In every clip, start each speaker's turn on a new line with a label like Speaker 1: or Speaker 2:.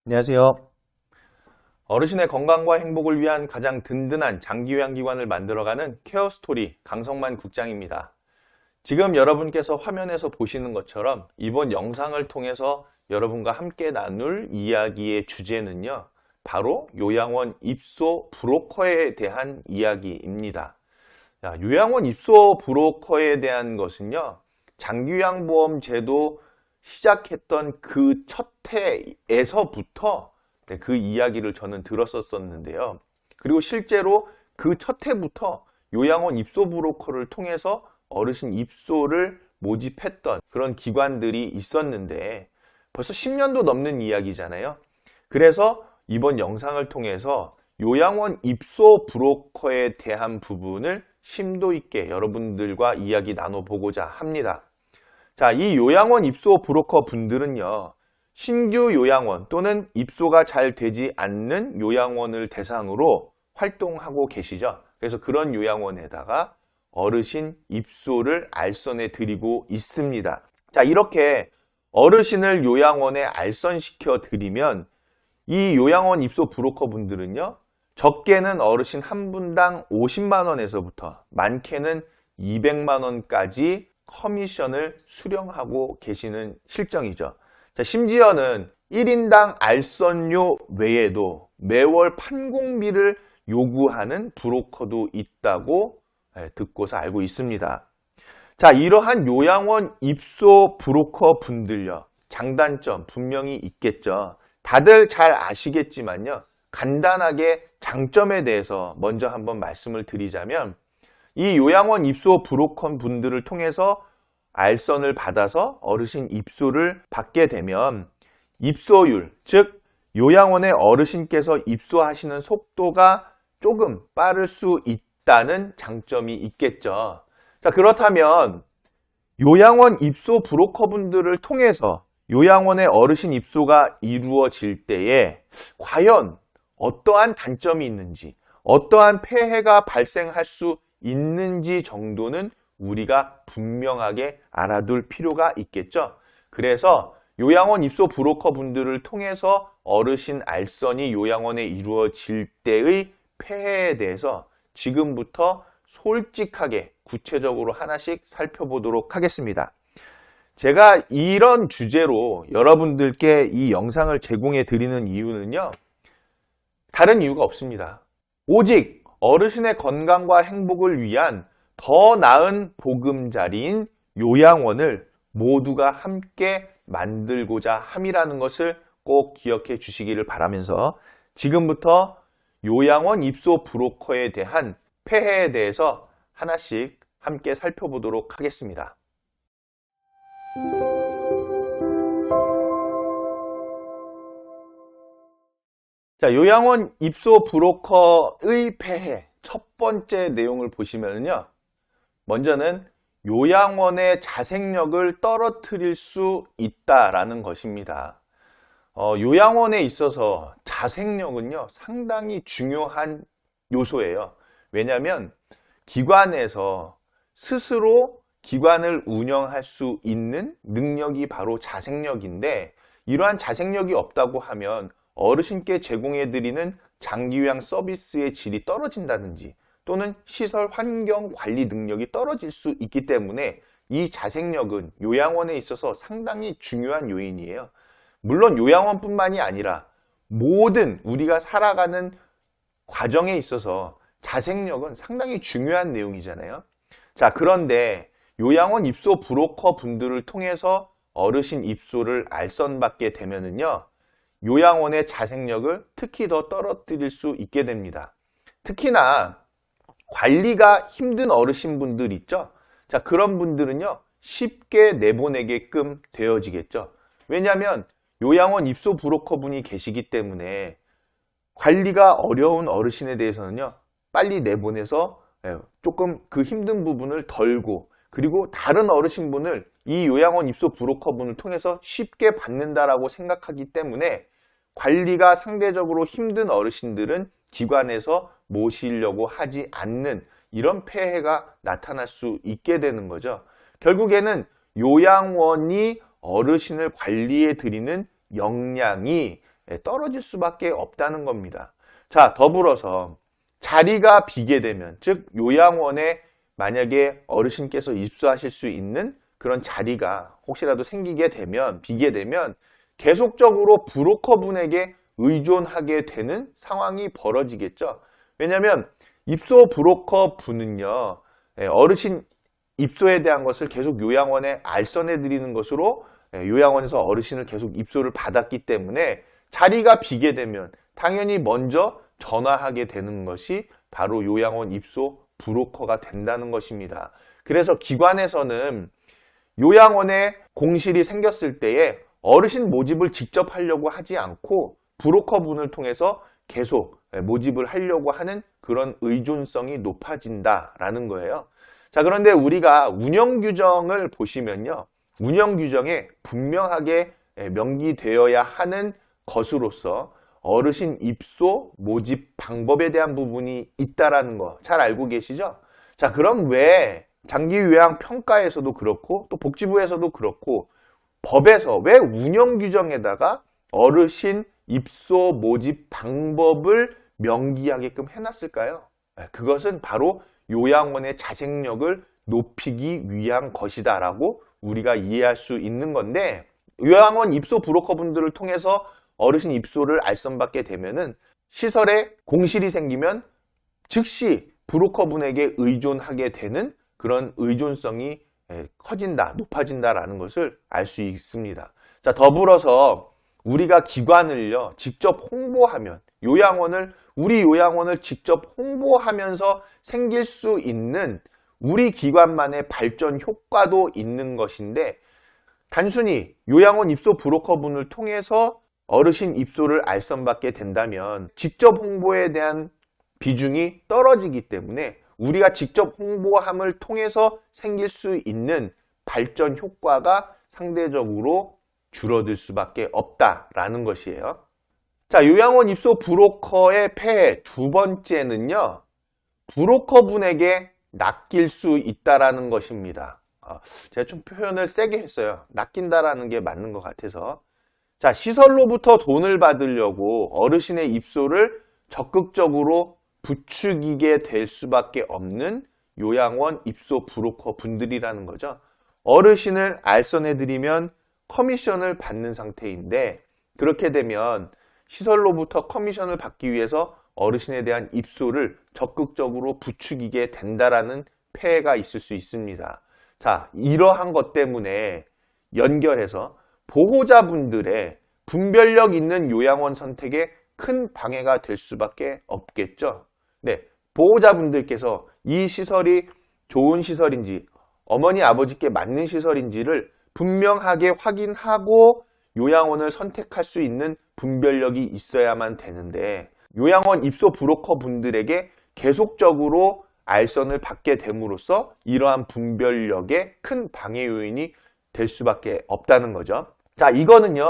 Speaker 1: 안녕하세요. 어르신의 건강과 행복을 위한 가장 든든한 장기요양기관을 만들어가는 케어스토리 강성만 국장입니다. 지금 여러분께서 화면에서 보시는 것처럼 이번 영상을 통해서 여러분과 함께 나눌 이야기의 주제는요, 바로 요양원 입소 브로커에 대한 이야기입니다. 요양원 입소 브로커에 대한 것은요, 장기요양보험 제도 시작했던 그 첫 해에서부터 그 이야기를 저는 들었었는데요. 그리고 실제로 그 첫 해부터 요양원 입소 브로커를 통해서 어르신 입소를 모집했던 그런 기관들이 있었는데 벌써 10년도 넘는 이야기잖아요. 그래서 이번 영상을 통해서 요양원 입소 브로커에 대한 부분을 심도 있게 여러분들과 이야기 나눠보고자 합니다. 자, 이 요양원 입소 브로커 분들은요, 신규 요양원 또는 입소가 잘 되지 않는 요양원을 대상으로 활동하고 계시죠. 그래서 그런 요양원에다가 어르신 입소를 알선해 드리고 있습니다. 자, 이렇게 어르신을 요양원에 알선시켜 드리면 이 요양원 입소 브로커 분들은요, 적게는 어르신 한 분당 50만 원에서부터 많게는 200만 원까지 커미션을 수령하고 계시는 실정이죠. 자, 심지어는 1인당 알선료 외에도 매월 판공비를 요구하는 브로커도 있다고 듣고서 알고 있습니다. 자, 이러한 요양원 입소 브로커 분들요, 장단점 분명히 있겠죠. 다들 잘 아시겠지만요, 간단하게 장점에 대해서 먼저 한번 말씀을 드리자면, 이 요양원 입소 브로커 분들을 통해서 알선을 받아서 어르신 입소를 받게 되면 입소율, 즉 요양원에 어르신께서 입소하시는 속도가 조금 빠를 수 있다는 장점이 있겠죠. 자, 그렇다면 요양원 입소 브로커 분들을 통해서 요양원의 어르신 입소가 이루어질 때에 과연 어떠한 단점이 있는지, 어떠한 폐해가 발생할 수 있는지 정도는 우리가 분명하게 알아둘 필요가 있겠죠. 그래서 요양원 입소 브로커 분들을 통해서 어르신 알선이 요양원에 이루어질 때의 폐해에 대해서 지금부터 솔직하게 구체적으로 하나씩 살펴보도록 하겠습니다. 제가 이런 주제로 여러분들께 이 영상을 제공해 드리는 이유는요, 다른 이유가 없습니다. 오직 어르신의 건강과 행복을 위한 더 나은 보금자리인 요양원을 모두가 함께 만들고자 함이라는 것을 꼭 기억해 주시기를 바라면서 지금부터 요양원 입소 브로커에 대한 폐해에 대해서 하나씩 함께 살펴보도록 하겠습니다. 자, 요양원 입소 브로커의 폐해 첫 번째 내용을 보시면요, 먼저는 요양원의 자생력을 떨어뜨릴 수 있다라는 것입니다. 요양원에 있어서 자생력은요, 상당히 중요한 요소예요. 왜냐하면 기관에서 스스로 기관을 운영할 수 있는 능력이 바로 자생력인데, 이러한 자생력이 없다고 하면 어르신께 제공해드리는 장기요양 서비스의 질이 떨어진다든지 또는 시설 환경 관리 능력이 떨어질 수 있기 때문에 이 자생력은 요양원에 있어서 상당히 중요한 요인이에요. 물론 요양원뿐만이 아니라 모든 우리가 살아가는 과정에 있어서 자생력은 상당히 중요한 내용이잖아요. 자, 그런데 요양원 입소 브로커 분들을 통해서 어르신 입소를 알선받게 되면은요, 요양원의 자생력을 특히 더 떨어뜨릴 수 있게 됩니다. 특히나 관리가 힘든 어르신분들 있죠? 자, 그런 분들은요, 쉽게 내보내게끔 되어지겠죠. 왜냐하면 요양원 입소 브로커 분이 계시기 때문에 관리가 어려운 어르신에 대해서는요, 빨리 내보내서 조금 그 힘든 부분을 덜고, 그리고 다른 어르신분을 이 요양원 입소 브로커 분을 통해서 쉽게 받는다라고 생각하기 때문에 관리가 상대적으로 힘든 어르신들은 기관에서 모시려고 하지 않는 이런 폐해가 나타날 수 있게 되는 거죠. 결국에는 요양원이 어르신을 관리해 드리는 역량이 떨어질 수밖에 없다는 겁니다. 자, 더불어서 자리가 비게 되면, 즉 요양원에 만약에 어르신께서 입소하실 수 있는 그런 자리가 혹시라도 비게 되면 계속적으로 브로커분에게 의존하게 되는 상황이 벌어지겠죠. 왜냐하면 입소 브로커 분은요, 어르신 입소에 대한 것을 계속 요양원에 알선해 드리는 것으로 요양원에서 어르신을 계속 입소를 받았기 때문에 자리가 비게 되면 당연히 먼저 전화하게 되는 것이 바로 요양원 입소 브로커가 된다는 것입니다. 그래서 기관에서는 요양원에 공실이 생겼을 때에 어르신 모집을 직접 하려고 하지 않고 브로커분을 통해서 계속 모집을 하려고 하는 그런 의존성이 높아진다라는 거예요. 자, 그런데 우리가 운영규정을 보시면요. 운영규정에 분명하게 명기되어야 하는 것으로서 어르신 입소 모집 방법에 대한 부분이 있다라는 거 잘 알고 계시죠? 자, 그럼 왜 장기요양평가에서도 그렇고 또 복지부에서도 그렇고 법에서 왜 운영규정에다가 어르신 입소 모집 방법을 명기하게끔 해놨을까요? 그것은 바로 요양원의 자생력을 높이기 위한 것이다라고 우리가 이해할 수 있는 건데, 요양원 입소 브로커분들을 통해서 어르신 입소를 알선받게 되면은 시설에 공실이 생기면 즉시 브로커분에게 의존하게 되는 그런 의존성이 커진다, 높아진다라는 것을 알 수 있습니다. 자, 더불어서 우리가 기관을요, 직접 홍보하면, 우리 요양원을 직접 홍보하면서 생길 수 있는 우리 기관만의 발전 효과도 있는 것인데, 단순히 요양원 입소 브로커분을 통해서 어르신 입소를 알선받게 된다면 직접 홍보에 대한 비중이 떨어지기 때문에 우리가 직접 홍보함을 통해서 생길 수 있는 발전 효과가 상대적으로 줄어들 수밖에 없다라는 것이에요. 자, 요양원 입소 브로커의 폐해 두 번째는요, 브로커분에게 낚일 수 있다라는 것입니다. 제가 좀 표현을 세게 했어요. 낚인다라는 게 맞는 것 같아서. 자, 시설로부터 돈을 받으려고 어르신의 입소를 적극적으로 부추기게 될 수밖에 없는 요양원 입소 브로커 분들이라는 거죠. 어르신을 알선해드리면 커미션을 받는 상태인데, 그렇게 되면 시설로부터 커미션을 받기 위해서 어르신에 대한 입소를 적극적으로 부추기게 된다라는 폐해가 있을 수 있습니다. 자, 이러한 것 때문에 연결해서 보호자분들의 분별력 있는 요양원 선택에 큰 방해가 될 수밖에 없겠죠. 네, 보호자분들께서 이 시설이 좋은 시설인지, 어머니 아버지께 맞는 시설인지를 분명하게 확인하고 요양원을 선택할 수 있는 분별력이 있어야만 되는데, 요양원 입소 브로커 분들에게 계속적으로 알선을 받게 됨으로써 이러한 분별력에 큰 방해 요인이 될 수밖에 없다는 거죠. 자, 이거는요,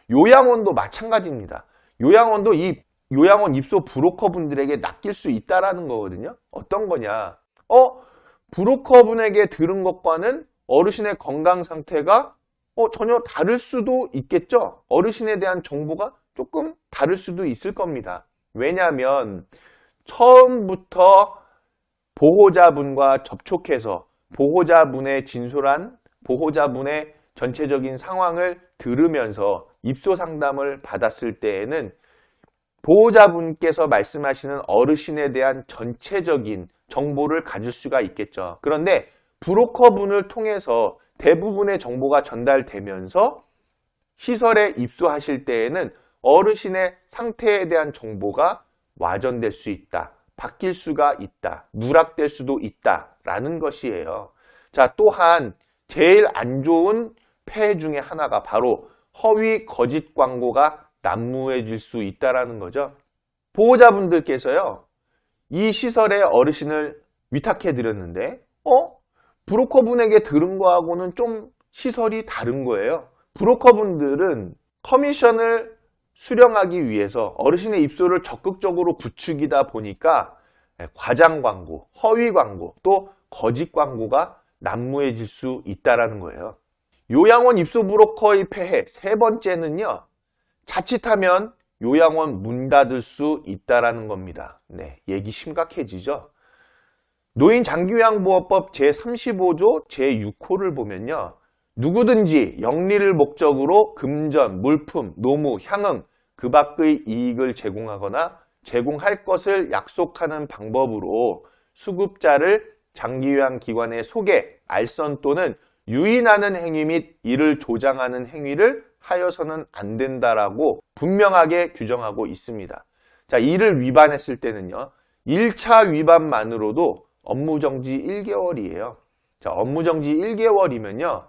Speaker 1: 요양원도 마찬가지입니다. 요양원도 이 요양원 입소 브로커 분들에게 낚일 수 있다라는 거거든요. 어떤 거냐? 브로커 분에게 들은 것과는 어르신의 건강 상태가 전혀 다를 수도 있겠죠. 어르신에 대한 정보가 조금 다를 수도 있을 겁니다. 왜냐하면 처음부터 보호자분과 접촉해서 보호자분의 진솔한, 보호자분의 전체적인 상황을 들으면서 입소 상담을 받았을 때에는 보호자분께서 말씀하시는 어르신에 대한 전체적인 정보를 가질 수가 있겠죠. 그런데 브로커분을 통해서 대부분의 정보가 전달되면서 시설에 입소하실 때에는 어르신의 상태에 대한 정보가 와전될 수 있다, 바뀔 수가 있다, 누락될 수도 있다라는 것이에요. 자, 또한 제일 안 좋은 폐해 중에 하나가 바로 허위 거짓 광고가 난무해질 수 있다라는 거죠. 보호자분들께서요, 이 시설에 어르신을 위탁해 드렸는데 브로커분에게 들은 거하고는 좀 시설이 다른 거예요. 브로커분들은 커미션을 수령하기 위해서 어르신의 입소를 적극적으로 부추기다 보니까 과장 광고, 허위 광고, 또 거짓 광고가 난무해질 수 있다는 거예요. 요양원 입소 브로커의 폐해 세 번째는요, 자칫하면 요양원 문 닫을 수 있다라는 겁니다. 네, 얘기 심각해지죠? 노인장기요양보호법 제35조 제6호를 보면요. 누구든지 영리를 목적으로 금전, 물품, 노무, 향응, 그 밖의 이익을 제공하거나 제공할 것을 약속하는 방법으로 수급자를 장기요양기관에 소개, 알선 또는 유인하는 행위 및 이를 조장하는 행위를 하여서는 안 된다라고 분명하게 규정하고 있습니다. 자, 이를 위반했을 때는요. 1차 위반만으로도 업무정지 1개월이에요. 자, 업무정지 1개월이면요.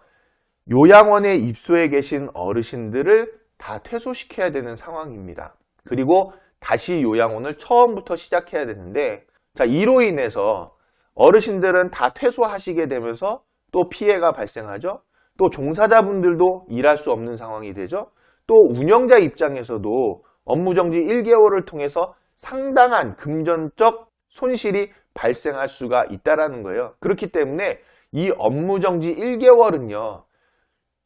Speaker 1: 요양원에 입소해 계신 어르신들을 다 퇴소시켜야 되는 상황입니다. 그리고 다시 요양원을 처음부터 시작해야 되는데, 자, 이로 인해서 어르신들은 다 퇴소하시게 되면서 또 피해가 발생하죠. 또 종사자분들도 일할 수 없는 상황이 되죠. 또 운영자 입장에서도 업무정지 1개월을 통해서 상당한 금전적 손실이 발생할 수가 있다는 거예요. 그렇기 때문에 이 업무정지 1개월은요.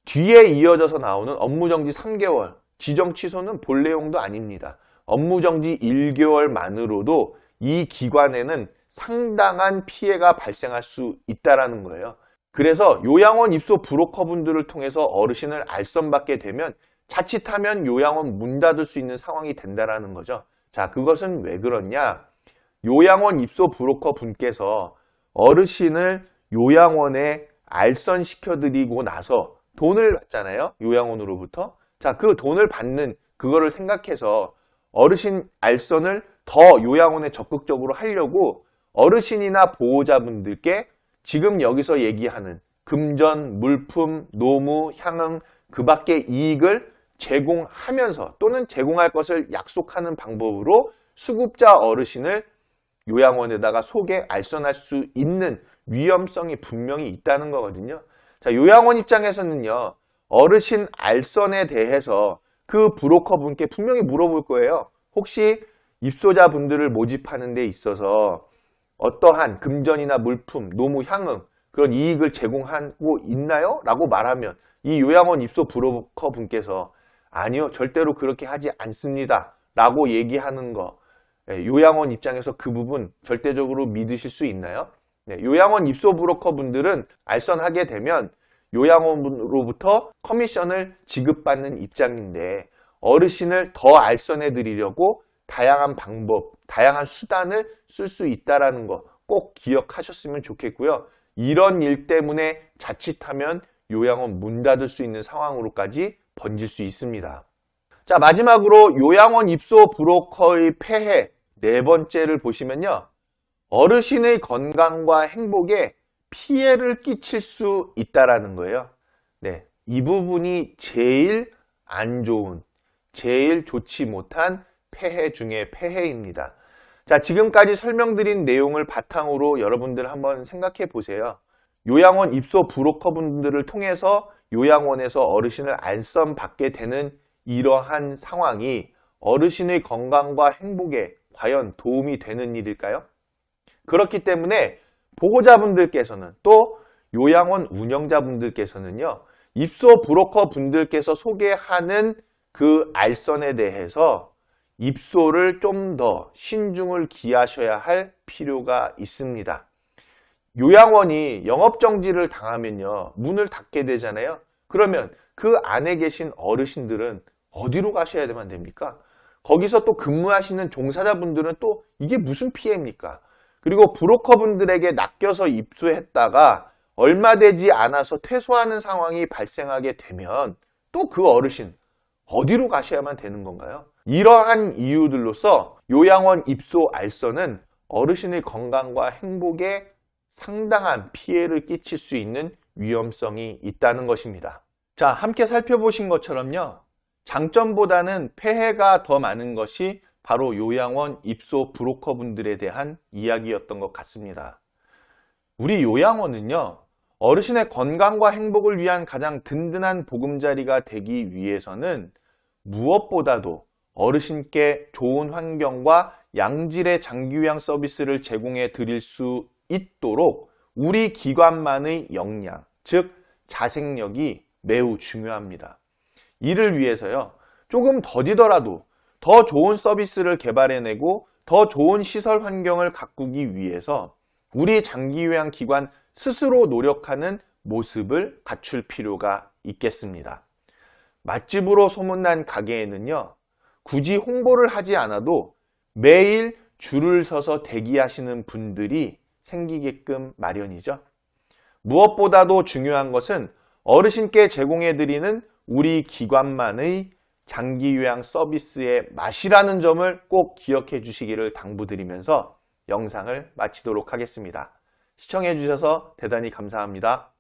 Speaker 1: 뒤에 이어져서 나오는 업무정지 3개월, 지정 취소는 볼 내용도 아닙니다. 업무정지 1개월만으로도 이 기관에는 상당한 피해가 발생할 수 있다는 거예요. 그래서 요양원 입소 브로커분들을 통해서 어르신을 알선받게 되면 자칫하면 요양원 문 닫을 수 있는 상황이 된다는 거죠. 자, 그것은 왜 그러냐? 요양원 입소 브로커 분께서 어르신을 요양원에 알선시켜드리고 나서 돈을 받잖아요. 요양원으로부터. 자, 그 돈을 받는 그거를 생각해서 어르신 알선을 더 요양원에 적극적으로 하려고 어르신이나 보호자분들께 지금 여기서 얘기하는 금전, 물품, 노무, 향응, 그 밖의 이익을 제공하면서 또는 제공할 것을 약속하는 방법으로 수급자 어르신을 요양원에다가 소개, 알선할 수 있는 위험성이 분명히 있다는 거거든요. 자, 요양원 입장에서는요, 어르신 알선에 대해서 그 브로커 분께 분명히 물어볼 거예요. 혹시 입소자분들을 모집하는 데 있어서 어떠한 금전이나 물품, 노무, 향응 그런 이익을 제공하고 있나요? 라고 말하면 이 요양원 입소 브로커 분께서 아니요, 절대로 그렇게 하지 않습니다. 라고 얘기하는 거. 요양원 입장에서 그 부분 절대적으로 믿으실 수 있나요? 네, 요양원 입소 브로커 분들은 알선하게 되면 요양원으로부터 커미션을 지급받는 입장인데 어르신을 더 알선해 드리려고 다양한 방법, 다양한 수단을 쓸 수 있다는 거 꼭 기억하셨으면 좋겠고요. 이런 일 때문에 자칫하면 요양원 문 닫을 수 있는 상황으로까지 번질 수 있습니다. 자, 마지막으로 요양원 입소 브로커의 폐해 네 번째를 보시면요. 어르신의 건강과 행복에 피해를 끼칠 수 있다는 거예요. 네, 이 부분이 제일 안 좋은, 제일 좋지 못한 폐해 중의 폐해입니다. 자, 지금까지 설명드린 내용을 바탕으로 여러분들 한번 생각해 보세요. 요양원 입소 브로커분들을 통해서 요양원에서 어르신을 알선 받게 되는 이러한 상황이 어르신의 건강과 행복에 과연 도움이 되는 일일까요? 그렇기 때문에 보호자분들께서는 또 요양원 운영자분들께서는요, 입소 브로커 분들께서 소개하는 그 알선에 대해서 입소를 좀 더 신중을 기하셔야 할 필요가 있습니다. 요양원이 영업정지를 당하면요, 문을 닫게 되잖아요. 그러면 그 안에 계신 어르신들은 어디로 가셔야만 됩니까? 거기서 또 근무하시는 종사자분들은 또 이게 무슨 피해입니까? 그리고 브로커분들에게 낚여서 입소했다가 얼마 되지 않아서 퇴소하는 상황이 발생하게 되면 또 그 어르신 어디로 가셔야만 되는 건가요? 이러한 이유들로서 요양원 입소 알선은 어르신의 건강과 행복에 상당한 피해를 끼칠 수 있는 위험성이 있다는 것입니다. 자, 함께 살펴보신 것처럼요. 장점보다는 폐해가 더 많은 것이 바로 요양원 입소 브로커분들에 대한 이야기였던 것 같습니다. 우리 요양원은요, 어르신의 건강과 행복을 위한 가장 든든한 보금자리가 되기 위해서는 무엇보다도 어르신께 좋은 환경과 양질의 장기요양 서비스를 제공해 드릴 수 있도록 우리 기관만의 역량, 즉 자생력이 매우 중요합니다. 이를 위해서요, 조금 더디더라도 더 좋은 서비스를 개발해내고 더 좋은 시설 환경을 가꾸기 위해서 우리 장기요양기관 스스로 노력하는 모습을 갖출 필요가 있겠습니다. 맛집으로 소문난 가게에는요, 굳이 홍보를 하지 않아도 매일 줄을 서서 대기하시는 분들이 생기게끔 마련이죠. 무엇보다도 중요한 것은 어르신께 제공해드리는 우리 기관만의 장기요양 서비스의 맛이라는 점을 꼭 기억해 주시기를 당부드리면서 영상을 마치도록 하겠습니다. 시청해 주셔서 대단히 감사합니다.